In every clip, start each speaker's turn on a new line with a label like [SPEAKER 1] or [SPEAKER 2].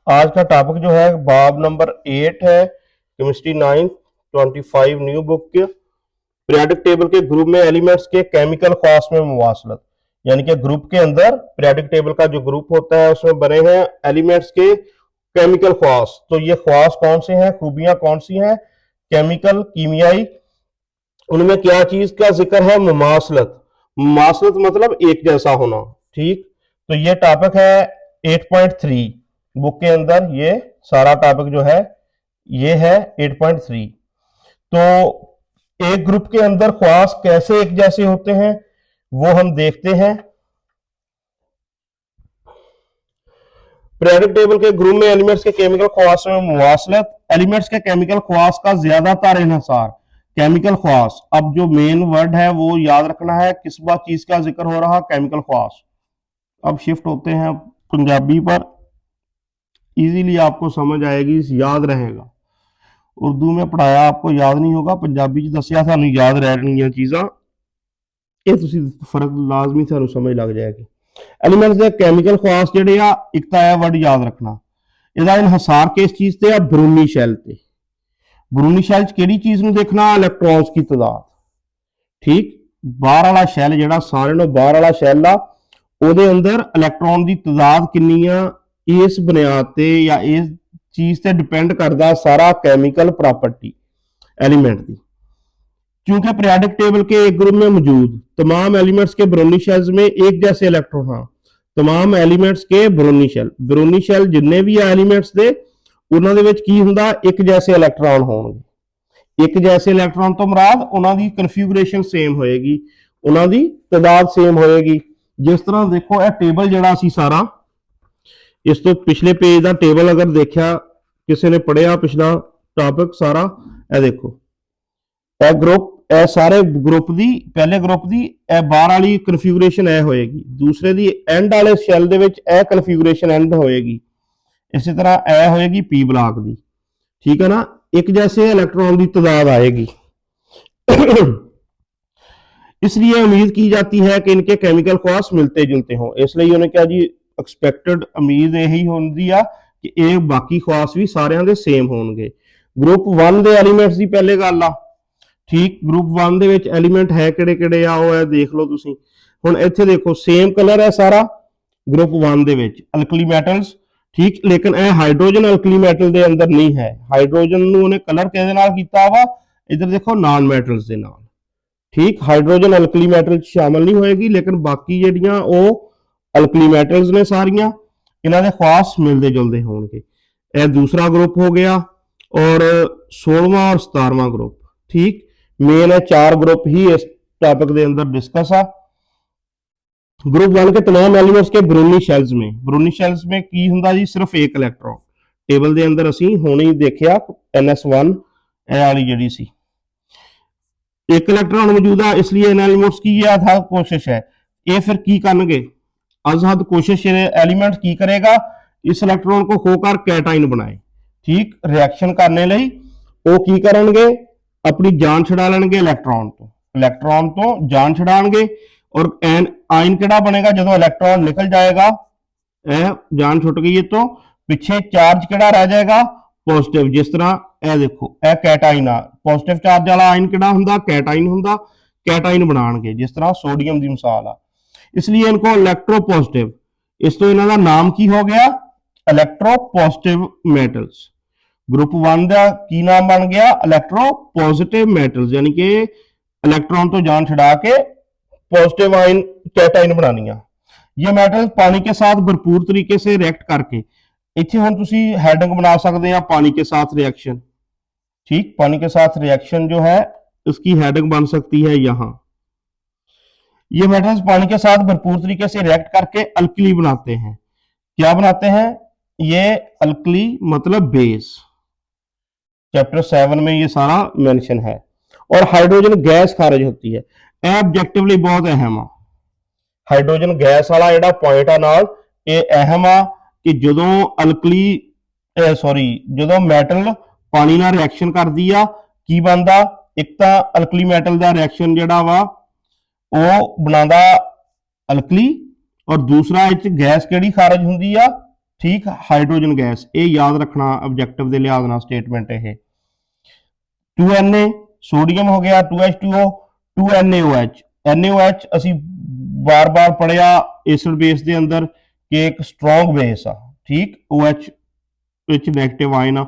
[SPEAKER 1] आज का टॉपिक जो है बाब नंबर 8 है, केमिस्ट्री 925 न्यू बुक के पीरियोडिक टेबल के ग्रुप में एलिमेंट्स के केमिकल ख्वास में मुवासलत। यानी कि ग्रुप के अंदर पीरियोडिक टेबल का जो ग्रुप होता है उसमें बने हैं एलिमेंट्स के केमिकल ख्वास। तो ये ख्वास कौन से हैं, खूबियां कौन सी हैं, केमिकल कीमियाई, उनमें क्या चीज का जिक्र है, मुमासलत। मुमासलत मतलब एक जैसा होना। ठीक, तो ये टॉपिक है 8.3 बुक के अंदर। ये सारा टॉपिक जो है ये है 8.3। तो एक ग्रुप के अंदर ख्वास कैसे एक जैसे होते हैं वो हम देखते हैं। पीरियोडिक टेबल के ग्रुप में एलिमेंट्स के केमिकल ख्वास में मुवासलत। एलिमेंट्स के केमिकल ख्वास का ज्यादातर इन्हिसार। केमिकल ख्वास, अब जो मेन वर्ड है वो याद रखना है, किस बात चीज का जिक्र हो रहा, केमिकल ख्वास। अब शिफ्ट होते हैं पंजाबी पर, इजीली आपको समझ आएगी, याद रहेगा। उर्दू में पढ़ाया आपको याद नहीं होगा, पंजाबी दसिया सानू याद रहनियां चीज़ां, ये तुसी फर्क लाजमी सानू समझ लग जाएगी। एलिमेंट्स के केमिकल ख्वास जिहड़े आ, एक तो यह वर्ड याद रखना, ਇਹਦਾ इन्हिसार किस चीज ते आ, बरूनी शैल ते। बरूनी शैल च किहड़ी चीज नूं देखना, इलैक्ट्रॉन्स की तादाद। ठीक, बाहर वाला शैल जिहड़ा सारे नालों बाहर वाला शैल आ, ਉਹਦੇ अंदर इलैक्ट्रॉन की तादाद कितनी आ, इस बुनियाद ते या इस चीज से डिपेंड करता सारा केमिकल प्रॉपर्टी एलिमेंट की। क्योंकि पीरियोडिक टेबल के एक ग्रुप में मौजूद तमाम एलिमेंट्स के ब्रोनी शेल्स में एक जैसे इलेक्ट्रॉन, हाँ तमाम एलिमेंट्स के ब्रोनी शेल जिन्ने भी एलिमेंट्स दे उन्होंने विच की हुंदा, एक जैसे इलेक्ट्रॉन होणगे। एक जैसे इलेक्ट्रॉन तो मुराद उन्हां दी कन्फिगरेशन सेम होएगी, उन्हां दी तादाद सेम होएगी। जिस तरह देखो यह टेबल जिहड़ा सी सारा, इस तो पिछले पेज का टेबल अगर देखा किसी ने पढ़िया पिछला टॉपिक सारा, यह देखो यह ग्रुप, यह सारे ग्रुप दी पहले ग्रुप दी यह बाहर वाली कन्फिगरेशन यह होएगी, दूसरे दी एंड वाले शैल दे विच यह कन्फिगरेशन एंड होएगी, इसी तरह यह होएगी पी ब्लॉक दी। ठीक है ना, एक जैसे इलेक्ट्रॉन की तादाद आएगी। इसलिए उम्मीद की जाती है कि इनके केमिकल ख्वास मिलते जुलते हों। इसलिए उन्हें क्या जी एक्सपैक्टेड उम्मीद यही होती है कि ये बाकी ख्वास भी सारे दे सेम होंगे। ग्रुप 1 के एलीमेंट्स की पहले गल आ। ठीक, ग्रुप 1 दे विच एलीमेंट है किहड़े-किहड़े आ, वो देख लो तुसीं। हुण इत्थे देखो सेम कलर है सारा ग्रुप 1 दे विच, अल्कली मैटल्स। ठीक, लेकिन यह हाइड्रोजन अल्कली मैटल के अंदर नहीं है। हाइड्रोजन नूं उन्हें कलर किहदे नाल कीता वा, इधर देखो नॉन मैटल्स दे नाल। ठीक, हाइड्रोजन अल्कली मैटल शामिल नहीं होएगी, लेकिन बाकी जिहड़ियां वो अल्कली मैटल्स ने सारियां, इन्हां दे ख्वास मिलते जुलते होंगे। यह दूसरा ग्रुप हो गया, और 16वां और 17वां ग्रुप। ठीक, मेन है 4 ग्रुप ही इस टॉपिक के अंदर डिस्कस आ। ग्रुप 1 के तमाम एलिमेंट्स के ब्रोनी शेल्स में की हुंदा जी, सिर्फ एक इलेक्ट्रॉन। टेबल के अंदर असीं हुणे ही देखिया NS1 ਇਹ वाली जिहड़ी सी एक इलेक्ट्रॉन मौजूद है, इसलिए इन एलिमेंट्स की यह अथाह कोशिश है। ये फिर की करनगे, अजहद कोशिश एलिमेंट की करेगा, इस इलेक्ट्रॉन को खोकर कैटाइन बनाए। ठीक, रिएक्शन करने लई वो की करेंगे, अपनी जान छुड़ा लेंगे इलेक्ट्रॉन तो जान छुड़ाएंगे। और आयन किहड़ा बनेगा, जो इलेक्ट्रॉन निकल जाएगा, जान छुट गई है तो पिछे चार्ज किहड़ा रह जाएगा, पॉजिटिव। जिस तरह यह देखो यह कैटाइन आ, पॉजिटिव चार्ज वाला आयन किहड़ा हुंदा, कैटाइन हुंदा, कैटाइन बनाएंगे, जिस तरह सोडियम की मिसाल आ। इसलिए इनको इलेक्ट्रोपॉजिटिव, इस तो इन्हों का नाम की हो गया, इलेक्ट्रोपॉजिटिव मेटल्स। ग्रुप 1 का की नाम बन गया, इलेक्ट्रोपॉजिटिव मेटल्स, यानी कि इलेक्ट्रॉन तो जान छुड़ा के पॉजिटिव आयन कैटाइन बनानी। ये मेटल पानी के साथ भरपूर तरीके से रिएक्ट करके, इत्थे हुण तुसीं हेडिंग बना सकते हैं, पानी के साथ रिएक्शन। ठीक, पानी के साथ रिएक्शन जो है उसकी हेडिंग बन सकती है यहां। ये मेटल्स पानी के साथ भरपूर तरीके से रिएक्ट करके अल्कली बनाते हैं। क्या बनाते हैं, ये अल्कली मतलब बेस, चैप्टर 7 में ये सारा मेंशन है। और हाइड्रोजन गैस खारिज होती है, यह ऑब्जेक्टिवली बहुत अहम आ। हाइड्रोजन गैस वाला जिहड़ा पॉइंट आ नाल, ये अहम आ कि जदों अल्कली जदों मैटल पानी नाल रिएक्शन करदी आ, की बनदा, एक तो अल्कली मैटल का रिएक्शन जिहड़ा वा वो बनादा अल्कली, और दूसरा इच गैस किहड़ी खारिज हुंदी आ, ठीक, हाइड्रोजन गैस, ये याद रखना ऑब्जेक्टिव के लिहाज नाल स्टेटमेंट है। 2Na सोडियम हो गया, 2H2O, 2NaOH। NaOH असी बार बार पढ़िया एसिड बेस के अंदर कि एक स्ट्रोंग बेस आ, ठीक, OH विच नेगेटिव आयन आ।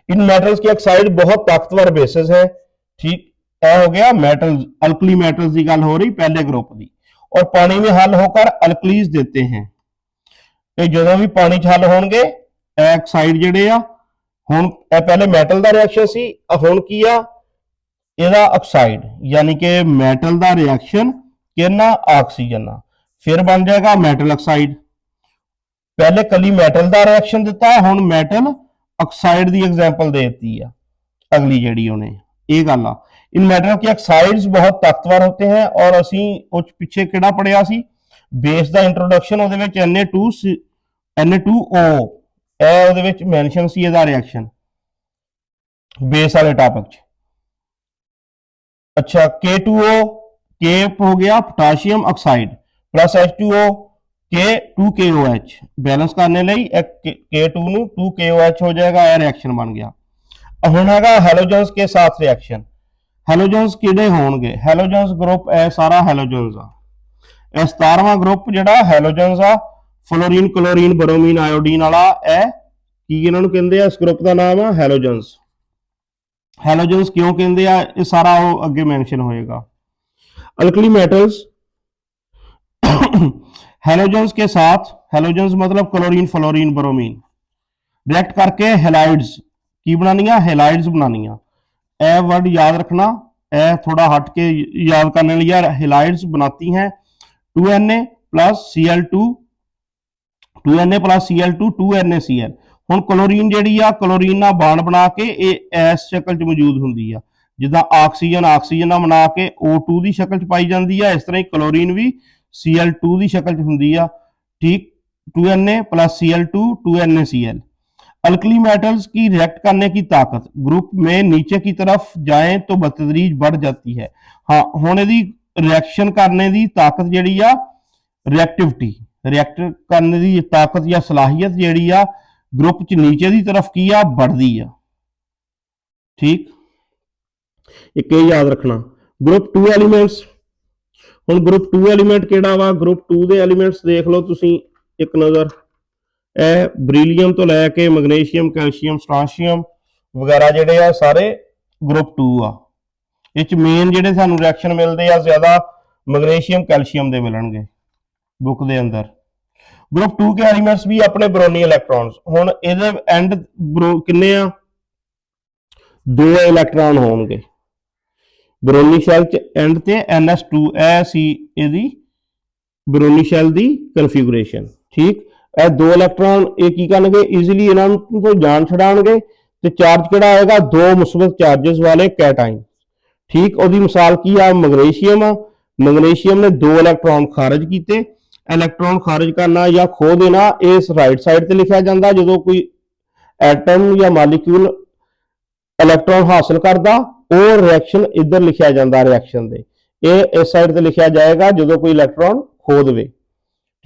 [SPEAKER 1] इन मेटल्स की ऑक्साइड बहुत ताकतवर बेसिस है, ठीक, यह हो गया मेटल्स, अल्कली मेटल्स की गल हो रही पहले ग्रुप की, और पानी में हल होकर अल्कलीज देते हैं। तो जो भी पानी च हल होणगे ऑक्साइड जिहड़े आ, हुण पहले मेटल का रिएक्शन सी, हुण की आ ਇਹਦਾ ऑक्साइड, यानी कि मेटल का रिएक्शन कितना ऑक्सीजन आ, फिर बन जाएगा मेटल ऑक्साइड। पहले कली मेटल का रिएक्शन दिता, हुण मेटल ऑक्साइड की एग्जाम्पल दे दी है अगली जड़ी उन्हें, ये गल आ। इन मेटल के ऑक्साइड्स बहुत ताकतवर होते हैं, और असी उस पिछे किहड़ा पढ़िया सी बेस का इंट्रोडक्शन, ਉਹਦੇ ਵਿੱਚ Na2O ਇਹ ਉਹਦੇ ਵਿੱਚ ਮੈਂਸ਼ਨ ਸੀ ਇਹਦਾ ਰਿਐਕਸ਼ਨ बेस वाले टॉपिक। अच्छा, K2O, K हो गया potassium oxide plus H2O, K2KOH, balance करने ਲਈ K2 ਨੂੰ 2KOH हो जाएगा, यह रिएक्शन बन गया। ਹੁਣ ਹੈਗਾ ਹੈਲੋਜਨਸ के साथ रिएक्शन। ਹੈਲੋਜਨਸ ਕਿਹੜੇ ਹੋਣਗੇ? ਹੈਲੋਜਨਸ ग्रुप है सारा ਹੈਲੋਜਨਸ ਆ। ਇਹ 17ਵਾਂ ग्रुप ਜਿਹੜਾ ਹੈਲੋਜਨਸ ਆ, फ्लोरीन क्लोरीन ब्रोमीन आयोडीन वाला है, की इन्हों कहते हैं, इस ग्रुप का नाम है हैलोजन्स। हैलोजन्स क्यों कहते हैं, ये सारा अगे मैंशन होएगा। अल्कली मेटल्स हैलोजन्स के साथ, हैलोजन्स मतलब क्लोरीन फ्लोरीन ब्रोमीन, रिएक्ट करके हैलाइड्स की बनानिया, हैलाइड्स बनानिया। यह वर्ड याद रखना, यह थोड़ा हट के याद करने लिए, हैलाइड्स बनाती हैं 2Na plus Cl2, 2Na plus Cl2, 2NaCl। ਹੁਣ क्लोरीन ਜਿਹੜੀ ਆ, क्लोरीन ਨਾਲ ਬਾਂਡ ਬਣਾ ਕੇ ਇਹ ਇਸ ਸ਼ਕਲ 'ਚ ਮੌਜੂਦ ਹੁੰਦੀ ਆ, ਜਿੱਦਾਂ ਆਕਸੀਜਨ ਨਾਲ ਬਣਾ ਕੇ O2 ਦੀ ਸ਼ਕਲ 'ਚ ਪਾਈ ਜਾਂਦੀ ਆ, ਇਸ ਤਰ੍ਹਾਂ ਹੀ क्लोरीन भी Cl2 ਦੀ ਸ਼ਕਲ 'ਚ ਹੁੰਦੀ ਆ, ठीक। 2Na plus Cl2, 2NaCl। Alkali metals की रिएक्ट करने की ताकत ग्रुप में नीचे की तरफ जाए तो बतदरीज बढ़ जाती है। हाँ, हुण इहदी रिएक्शन करने की ताकत जिहड़ी आ, रिएक्टिविटी, रिएक्ट करने की ताकत या सलाहियत जिहड़ी आ ग्रुप च नीचे की तरफ की आ, बढ़ती आ, ठीक। एक याद रखना, ग्रुप 2 एलीमेंट्स। हुण ग्रुप 2 एलीमेंट किहड़ा वा? ग्रुप 2 दे एलीमेंट्स देख लो तुसीं एक नज़र, बरीलियम तो लैके मैग्नीशियम, कैल्शियम, स्ट्रांशियम वगैरह जिहड़े आ सारे ग्रुप 2 आ। इस मेन जिहड़े सानूं रिएक्शन मिलते हैं ज़्यादा मैग्नीशियम कैल्शियम दे मिलणगे बुक दे अंदर। ग्रुप 2 के एलीमेंट्स भी अपने ब्रोनी इलैक्ट्रॉन्स, हुण इहदे एंड किन्ने आ? 2 इलैक्ट्रॉन होणगे ब्रोनी शैल च एंड ते NS2, ए सी इहदी ब्रोनी शैल दी कन्फिगरेशन, ठीक। ਇਹ 2 इलैक्ट्रॉन ये की करनगे, ईजिली इन्हां तो जान छड़ाणगे, ते चार्ज किहड़ा आएगा? 2 मुस्बत चार्जेस वाले कैटाइन, ठीक। उसदी मिसाल की आ? मैग्नीशियम आ। मैग्नीशियम ने 2 इलैक्ट्रॉन खारिज कीते, इलैक्ट्रॉन खारिज करना या खो देना इस राइट साइड ते लिखा जाता, जो कोई एटम या मालिक्यूल इलैक्ट्रॉन हासिल करता, और रिएक्शन इधर लिखा जाता रिएक्शन दे, ये इस साइड ते लिखा जाएगा जो कोई इलैक्ट्रॉन खो दे,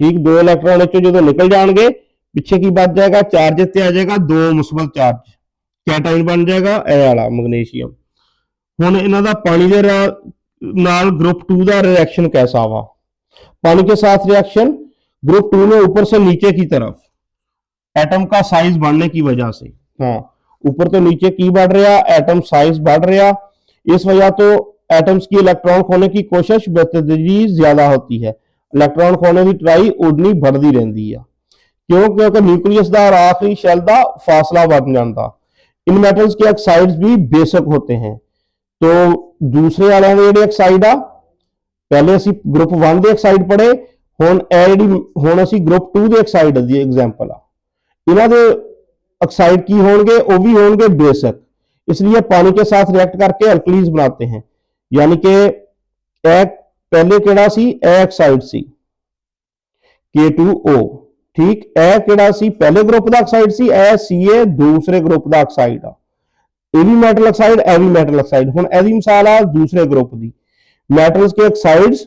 [SPEAKER 1] ठीक। 2 इलैक्ट्रॉन जो निकल जाएंगे, पिछे की बच जाएगा? चार्ज इत्ते आ जाएगा 2 मुस्बत चार्ज, कैटाइन बन जाएगा ए वाला मैग्नीशियम। हुण इन्हां दा पानी दे नाल ग्रुप 2 का रिएक्शन कैसा वा? पानी के साथ रिएक्शन ग्रुप 2 में ऊपर से नीचे की तरफ एटम का साइज बढ़ने की वजह से, हाँ, ऊपर तो नीचे की बढ़ रहा, एटम साइज बढ़ रहा, इस वजह तो एटम्स की इलेक्ट्रॉन खोने की कोशिश बेतदरीज ज्यादा होती है, इलेक्ट्रॉन खोने की ट्राई उड़नी बढ़ती रहती है। क्यों? क्योंकि न्यूक्लियस का और आखिरी शैल का फासला बढ़ जाता। इन मेटल्स के ऑक्साइड्स भी बेसिक होते हैं। तो दूसरे वाले जो ऑक्साइड आ, पहले असी ग्रुप 1 के ऑक्साइड पढ़े, हुण असी ग्रुप 2 के ऑक्साइड की एग्जाम्पल आ। इन्हां दे ऑक्साइड की होंगे? वो भी होंगे बेसिक, इसलिए पानी के साथ रिएक्ट करके अल्कलीज बनाते हैं। यानी कि पहले केड़ा सी? ऑक्साइड सी K2O, ठीक। केड़ा सी? पहले ग्रुप का ऑक्साइड सी, Ca दूसरे ग्रुप का ऑक्साइड आ। ये भी मेटल ऑक्साइड, ए भी मेटल ऑक्साइड। हुण एदी मिसाल आ दूसरे ग्रुप की। मेटल्स के ऑक्साइड्स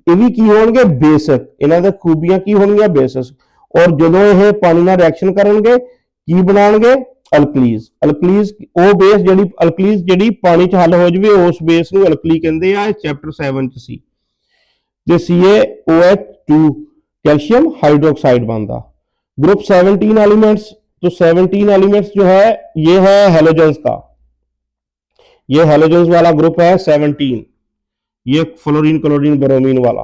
[SPEAKER 1] ये भी की होंगे? बेसिक। इन्हां दे खूबियां की होणगियां? बेसिक। और ਜਦੋਂ ਇਹ ਪਾਣੀ ਨਾਲ ਰਿਐਕਸ਼ਨ ਕਰਨਗੇ ਕੀ ਬਣਾਉਣਗੇ ਅਲਕਲੀਜ਼ ਉਹ ਬੇਸ ਜਿਹੜੀ ਅਲਕਲੀਜ਼ ਜਿਹੜੀ ਪਾਣੀ 'ਚ ਹੱਲ ਹੋ ਜਾਵੇ ਉਸ ਬੇਸ ਨੂੰ ਅਲਕਲੀ ਕਹਿੰਦੇ ਆ। ਚੈਪਟਰ 7 'ਚ ਸੀ। ਤੇ CaOH2 कैल्शियम हाइड्रोक्साइड बनता। ग्रुप 17 एलिमेंट्स, तो 17 एलिमेंट्स जो है ये है हेलोजेंस का, ये हेलोजेंस वाला ग्रुप है 17, ये फ्लोरीन क्लोरीन ब्रोमीन वाला।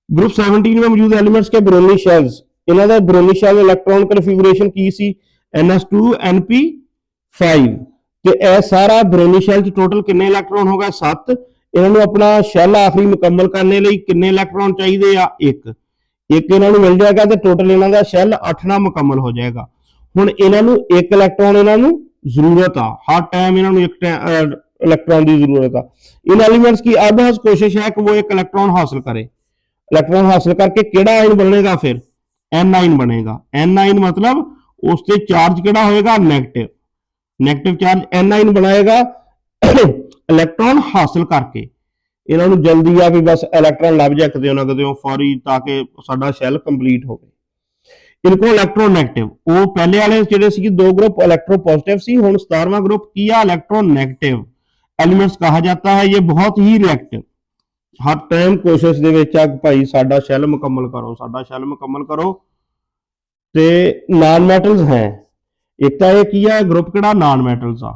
[SPEAKER 1] ग्रुप 17 में मौजूद एलिमेंट्स के ब्रोनी शेल्स, इन्हों का ब्रोनी शेल इलेक्ट्रॉन कन्फिगरेशन की सी NS2NP5 ਤੇ ਇਹ ਸਾਰਾ ब्रोनी शेल च टोटल कितने इलेक्ट्रॉन हो गए 7। इन्होंने अपना शैल आखिरी मुकम्मल करने लिए कितने इलेक्ट्रॉन चाहिए आ एक इन्होंने मिल जाएगा तो टोटल इन्हों का शैल 8 ना मुकम्मल हो जाएगा। हुण इन्हों एक इलेक्ट्रॉन इन्हों जरूरत आ, हर टाइम इन्हों एक इलेक्ट्रॉन की जरूरत आ। इन एलिमेंट्स की अबहस कोशिश है कि वो एक इलेक्ट्रॉन हासिल करे। इलेक्ट्रॉन हासिल करके केड़ा आयन बनेगा फिर N9 बनेगा। N9 मतलब उस ते चार्ज केड़ा होएगा नेगेटिव चार्ज N9 बनाएगा इलेक्ट्रॉन हासिल करके। इन्हों जल्दी आ भी बस इलेक्ट्रॉन लभ जाए कदे ना कदे फौरी, ताकि साडा शैल कंप्लीट हो। इनको इलेक्ट्रोनैगेटिव, वो पहले वाले जिहड़े सी दो ग्रुप इलेक्ट्रो पॉजिटिव सी, हुण 17वां ग्रुप की आ इलेक्ट्रोनैगेटिव एलिमेंट्स कहा जाता है। ये बहुत ही रिएक्टिव, हर टाइम कोशिश दे विच आ भाई साडा शैल मुकम्मल करो, साडा शैल मुकम्मल करो। ते नॉन मैटल्स हैं, एक तो ये की है ग्रुप किहड़ा नॉन मैटल्स आ।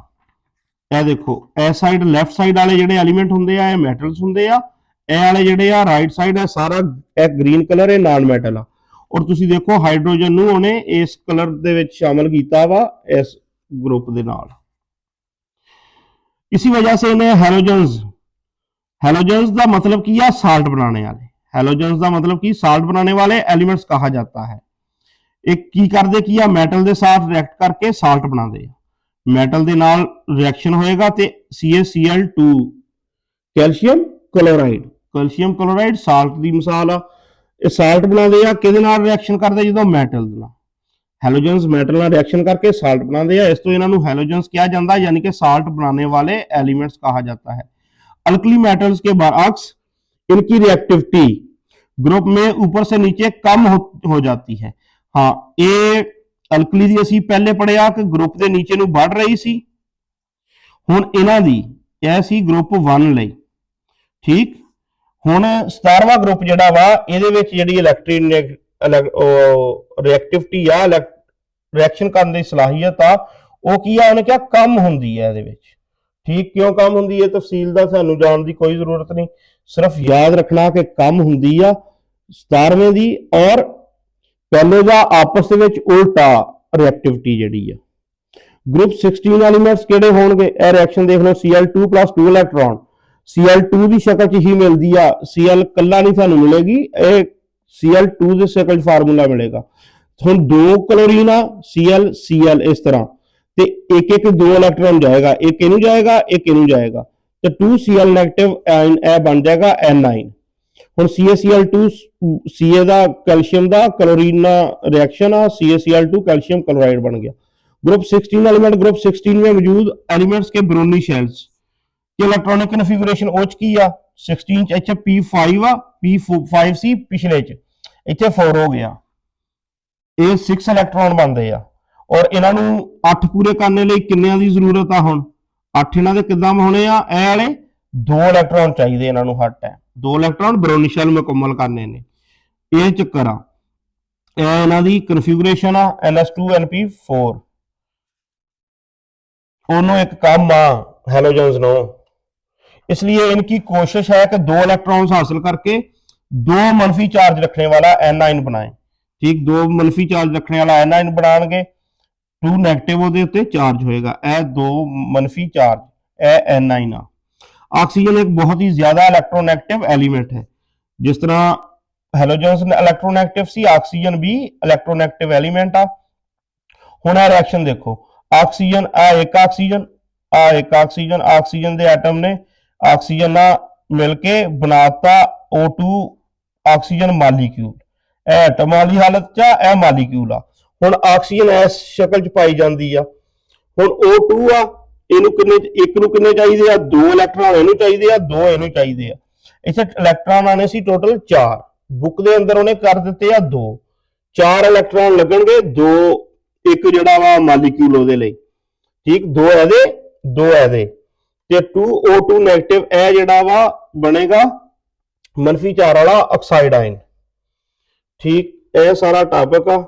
[SPEAKER 1] ਇਹ देखो ए साइड लैफ्ट साइड वाले ਜਿਹੜੇ एलिमेंट ਹੁੰਦੇ ਆ ਇਹ ਮੈਟਲਸ ਹੁੰਦੇ ਆ, ਇਹ ਵਾਲੇ ਜਿਹੜੇ ਆ ਰਾਈਟ ਸਾਈਡ ਹੈ ਸਾਰਾ ਇਹ ਗ੍ਰੀਨ ਕਲਰ ਇਹ ਨਾਨ ਮੈਟਲ ਆ। ਔਰ ਤੁਸੀਂ ਦੇਖੋ ਹਾਈਡਰੋਜਨ ਨੂੰ ਉਹਨੇ ਇਸ ਕਲਰ ਦੇ ਵਿੱਚ ਸ਼ਾਮਲ ਕੀਤਾ ਵਾ ਇਸ ਗਰੁੱਪ ਦੇ ਨਾਲ। इसी वजह से इन्हें हेलोजेंस का मतलब की है साल्ट बनाने वाले, हेलोजेंस का मतलब की साल्ट बनाने वाले एलिमेंट्स कहा जाता है। एक की करते की है मैटल के साथ रिएक्ट करके साल्ट बनाते हैं, मैटल के नाल रिएक्शन होएगा ते CaCl2 कैल्शियम क्लोराइड साल्ट की मिसाल आ। साल्ट बनाते हैं किहदे नाल रिएक्शन करते जो मैटल दे नाल, हेलोजेंस मेटल नाल रिएक्शन करके साल्ट बनाते हैं। इस तो इन्हों हेलोजेंस कहा जाता है, यानी कि साल्ट बनाने वाले एलिमेंट्स कहा जाता है। अल्कली मेटल्स के बरअक्स इनकी रिएक्टिविटी ग्रुप में ऊपर से नीचे कम हो जाती है। हाँ, ये अल्कली दी असीं पहले पढ़िया कि ग्रुप के नीचे नूं बढ़ रही सी, हुण इन्हां दी यह सी ग्रुप 1 लई। ठीक, हुण 17वां ग्रुप जिहड़ा वा इहदे विच जिहड़ी इलेक्ट्रिक रिएक्टिविटी आ, रिएक्शन करने की सलाहियत आ, वो की आ उन्हें क्या कम होंदी है इहदे विच। ठीक, क्यों कम होंदी है तफसील दा सानू जानने की कोई जरूरत नहीं, सिर्फ याद रखना कि कम होंदी आ 17वें दी और पहले का आपस दे विच उल्टा रिएक्टिविटी जिहड़ी आ। ग्रुप 16 एलिमेंट्स किहड़े होणगे, यह रिएक्शन देख लो Cl2 + 2 इलेक्ट्रॉन Cl2 की शक्ल च ही मिलती आ, Cl कल्ला नहीं सानू मिलेगी, Cl2 के शक्ल फार्मूला मिलेगा। हुण 2 क्लोरीन आ Cl इस तरह ते एक 2 इलेक्ट्रॉन जाएगा, एक इनू जाएगा एक इनू जाएगा, तो 2Cl नेगेटिव आयन ए बन जाएगा N9। हुण CaCl2 Ca दा कैल्शियम दा क्लोरीन नाल रिएक्शन आ, CaCl2 कैल्शियम क्लोराइड बन गया। ग्रुप 16 एलिमेंट, ग्रुप 16 में मौजूद एलिमेंट्स के ब्रोनी शेल्स की इलेक्ट्रॉनिक कन्फिगरेशन ओच की आ 16 च इत्थे P5 आ, P5 सी पिछले च इत्थे 4 हो गया, ये 6 इलेक्ट्रॉन बनते आ। और इन्हों 8 पूरे करने लिए किन्ने की जरूरत आ, हुण 8 इन्हां दे किद्दां होणे आ, ए वाले 2 इलेक्ट्रॉन चाहिए इन्हों हर टाइम, 2 इलेक्ट्रॉन ब्रोनी शेल मुकम्मल करने ने, यह चक्कर आ। इन्हां दी कन्फिगरेशन आ NS2NP4, उन्होंने एक काम आ हेलोजेंस नो, इसलिए इनकी कोशिश है कि 2 इलेक्ट्रॉन्स हासिल करके 2 मनफी चार्ज रखने वाला N9 बनाए। ठीक, 2 मनफी चार्ज रखने वाला N9 बनाएंगे, 2 नैगेटिव ਉਹਦੇ ਉੱਤੇ चार्ज होएगा, यह 2 मनफी चार्ज यह N9 आ। ऑक्सीजन एक बहुत ही ज्यादा इलेक्ट्रोनेगेटिव एलिमेंट है, जिस तरह हेलोजेंस इलेक्ट्रोनेगेटिव सी, ऑक्सीजन भी इलेक्ट्रोनेगेटिव एलिमेंट आ। हुण आ रिएक्शन देखो, ऑक्सीजन एक ऑक्सीजन ऑक्सीजन के एटम ने ऑक्सीजन ना मिलके बनाता O2 ऑक्सीजन मालीक्यूल, एटम वाली हालत च यह मालीक्यूल आ। हुण ऑक्सीजन इस शक्ल च पाई जाती आ। हुण O2 आ, इनू किन्ने एक नू किन्ने चाहिए आ, 2 इलेक्ट्रॉन इनू चाहिए आ, 2 इनू चाहिए आ। इत्थे इलेक्ट्रॉन आने सी टोटल 4, ਬੁੱਕ ਦੇ ਅੰਦਰ ਉਹਨੇ ਕਰ ਦਿੱਤੇ ਆ 2, 4 ਇਲੈਕਟ੍ਰੋਨ ਲੱਗਣਗੇ, 2 ਇੱਕ ਜਿਹੜਾ ਵਾ ਮਾਲੀਕਿਊਲ ਉਹਦੇ ਲਈ, ਠੀਕ, 2 ਇਹਦੇ 2 ਇਹਦੇ, ਤੇ 2O2 ਨੈਗੇਟਿਵ ਇਹ ਜਿਹੜਾ ਵਾ ਬਣੇਗਾ -4 ਵਾਲਾ ਆਕਸਾਈਡ ਆਇਨ। ਠੀਕ, ਇਹ ਸਾਰਾ ਟਾਪਿਕ ਆ।